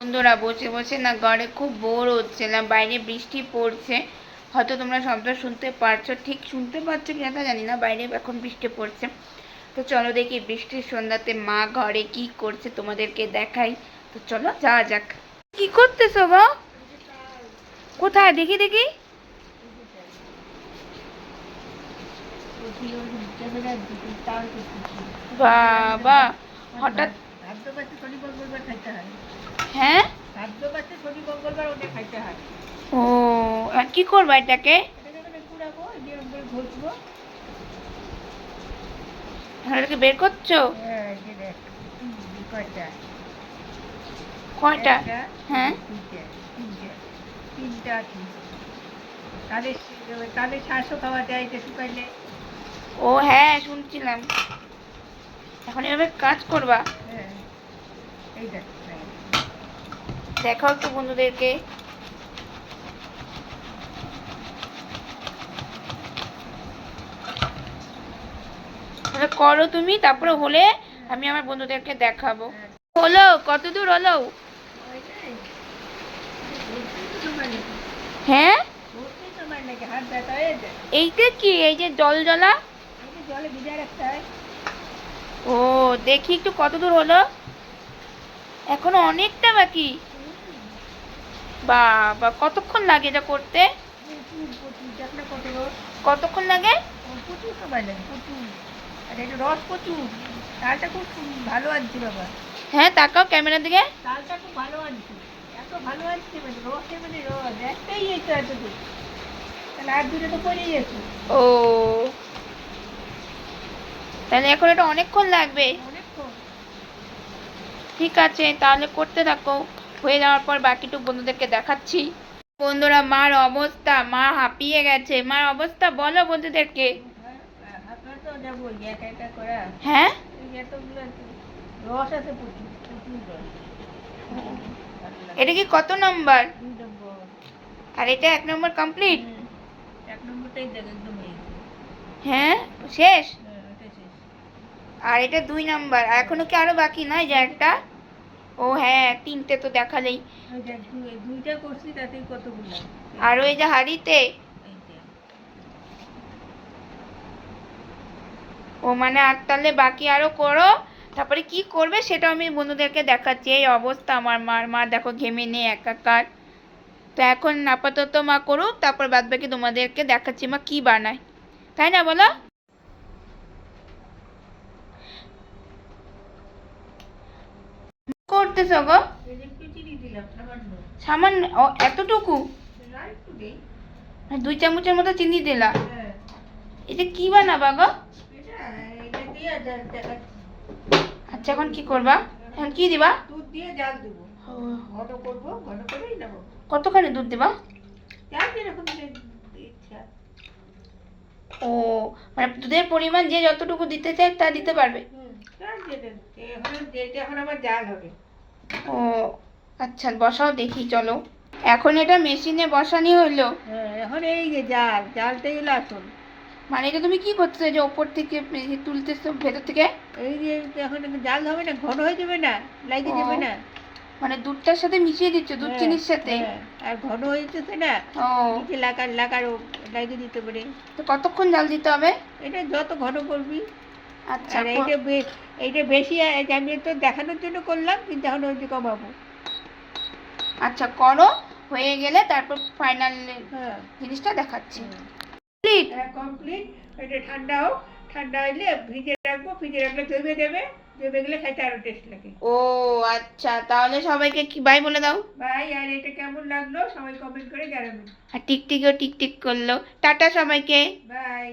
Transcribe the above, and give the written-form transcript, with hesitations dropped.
বন্ধুরা বসে বসে না ঘরে খুব বোর হচ্ছিলাম, বাইরে বৃষ্টি পড়ছে। হয়তো তোমরা শব্দ শুনতে পারছো, ঠিক শুনতে পাচ্ছ কিনা তা জানি না, বাইরে এখন বৃষ্টি পড়ছে। তো চলো দেখি বৃষ্টির সন্ধ্যাতে মা ঘরে কি করছে তোমাদেরকে দেখাই। তো চলো যাওয়া যাক। কি করতেছো গো? কোথায় দেখি দেখি। বাবা, হঠাৎ হ্যাঁ ও, আর কি করবা এটাকে? এটাকে বের করছো? কয়টা? হ্যাঁ, তাদের শাঁসও খাওয়া যায় যে শুকাইলে। ও হ্যাঁ শুনছিলাম। এখন এভাবে কাজ করবা? হ্যাঁ, এই দেখাও একটু বন্ধুদেরকে। করো তুমি, তারপরে হলে আমি আমার বন্ধুদেরকে দেখাবো। হলো কতদূর হলো? হ্যাঁ, এইটা কি? এই যে জল জ্বলা, জলে ভিজা রাখতে হয়। ও দেখি একটু কতদূর হলো। এখনো অনেকটা বাকি। বাবা, কতক্ষণ লাগে এটা করতে? কতক্ষণ লাগে? প্রচুর সময় লাগে, প্রচুর। আর এটা রস প্রচুর, চালটা খুব ভালো আনছি বাবা। হ্যাঁ তাকাও ক্যামেরার দিকে। চালটা খুব ভালো আনছি, এত ভালো আনছি মানে রসে মানে রস একটাই এসে এতটুকু, তাহলে আর দুটো তো পড়েই গেছে। ও তাহলে এখন এটা অনেকক্ষণ লাগবে। অনেকক্ষণ। ঠিক আছে তাহলে করতে থাকো, হয়ে যাওয়ার পর বাকিটুকু বন্ধুদেরকে দেখাচ্ছি। বন্ধুরা মার অবস্থা, মা হাঁপিয়ে গেছে। মার অবস্থা বলো বন্ধুদেরকে। হ্যাঁ রস আছে প্রচুর, প্রচুর রস। এটা কি কত নম্বর? আর এটা 1 নম্বর কমপ্লিট? 1 নম্বরটাই দেখ একদম। হ্যাঁ শেষ। আর এটা 2 নম্বর, আর এখনো কি আরো বাকি? না যে একটা, ও হ্যাঁ 3টে তো দেখালেই। দুইটা করছি তাতেই কতগুলো। আর ওই যে হাড়িতে, ও মানে আর তাহলে বাকি আরো করো, তারপরে কি করবে সেটা আমি বন্ধুদেরকে দেখাচ্ছি। এই অবস্থা আমার মার, মা দেখো ঘেমে নিয়ে একাকার। তো এখন আপাতত মা করুক, তারপর বাদ বাকি তোমাদেরকে দেখাচ্ছি মা কি বানায়, তাই না বলো? করতেছো গো? সামান্য এতটুকু? 2 চামচের মতো চিনি দিলা? এটা কি বানাবা গো? আচ্ছা এখন কি করবা? এখন কি দিবা? দুধ দিয়ে জাল দেবো, ঘন করবো, ঘন করেই দেবো। কতখানি দুধ দিবা? জাল যেরকম ইচ্ছা। ও মানে দুধের পরিমাণ যে যতটুকু দিতে চায় তা দিতে পারবে? এখন আমার জাল হবে। ও আচ্ছা বসাও দেখি চলো। এখন এটা মেশিনে বসানি হলো। হ্যাঁ এখন এই যে জাল, জালটাই হলো আসল। মানে এটা তুমি কি করছো, যে ওপর থেকে তুলতেছো ভেতর থেকে? এই যে এখন জাল হবে না, ঘন হয়ে যাবে না, লাগে যাবে না। মানে দুধটার সাথে মিশিয়ে দিচ্ছ, দুধ চিনির সাথে? আর ঘন হয়ে যেতেছে না, ও নিচে লাগার লাগিয়ে দিতে পারে। তো কতক্ষণ জাল দিতে হবে? এটা যত ঘন করবি। আচ্ছা আর এইটা বেশি, আমি তো দেখানোর জন্য করলাম, কিন্তু এখন ওই যে কমাবো। আচ্ছা করো, হয়ে গেলে তারপর ফাইনাল জিনিসটা দেখাচ্ছি। কমপ্লিট? হ্যাঁ কমপ্লিট। এটা ঠান্ডা হোক, ঠান্ডা হইলে ফ্রিজে রাখবো, ফ্রিজে রাখলে জমে যাবে, জমে গেলে খাইতে আরো টেস্ট লাগে। ও আচ্ছা, তাহলে সবাইকে কি বাই বলে দাও। বাই। আর এটা কেমন লাগলো সবাই কমেন্ট করে জানাবেন। আর টিকটিকিও টিকটিক করলো। টাটা সবাইকে। বাই।